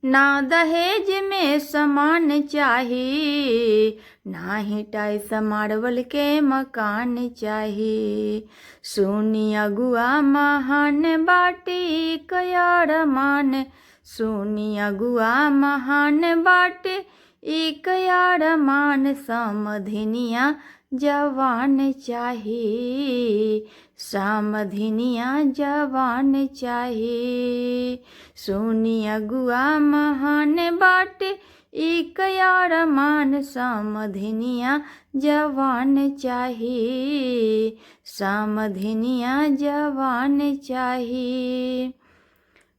ना दहेज में सामान चाही, ना ही टाइस मार्बल के मकान चाही। सुनी अगुआ महान बाटी कयार मान, सुनी अगुआ महान बाटे एक यार मान। समधिनिया जवान चाही, समधिनिया जवान चाही। सुनी अगुआ महान बाटे एक यार मान, समधिनिया जवान चाही, समधिनिया जवान चाही।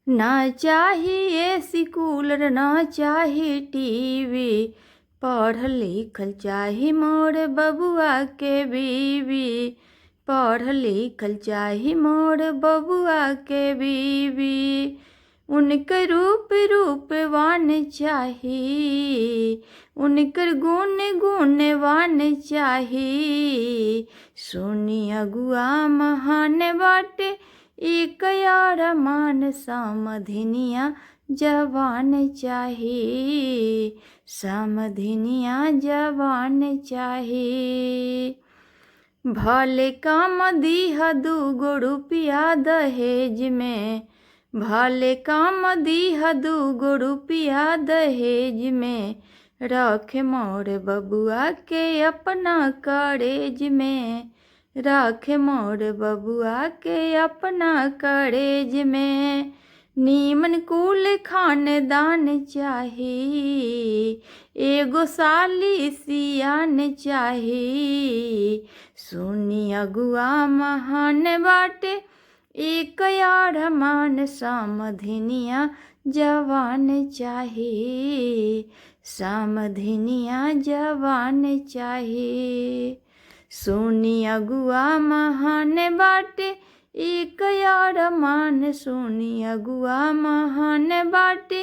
ना चाहिए एसी कूलर, ना चाहिए टीवी, पढ़ल लिखल चाही मोर बबुआ के बीवी, पढ़ल लिखल चाही मोर बबुआ के बीवी। उनकर रूप रूपवान चाही, उनकर गुण गुणवान चाही। सुनी अगुआ महान बाटे एक यार मान, समधिनिया जवान चाही, समधिनिया जवान चाही। भले काम दीह दूगो रुपया दहेज में, भले काम दीह दूगो रुपया दहेज में, रख मोर बबुआ के अपना करेज में, रख मोर बबुआ के अपना करेज में। नीमन कुल खानदान चाही, एगो साली सियान चाही। सुनी अगुआ महान बाटे एक यार मान, समधिनिया जवान चाही, समधिनिया जवान चाही। सुनी अगुआ महान बाटे एक यार मान, सुनी अगुआ महान बाटे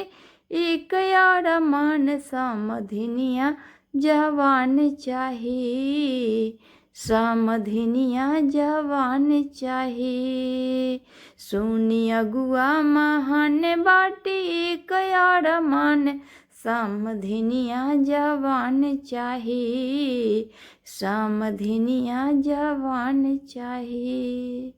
एक यार मान। समधिनिया जवान चाही, समधिनिया जवान चाही। सुनी अगुआ महान बाटे एक यार मान, समधिनिया जवान चाही, समधिनिया जवान चाही।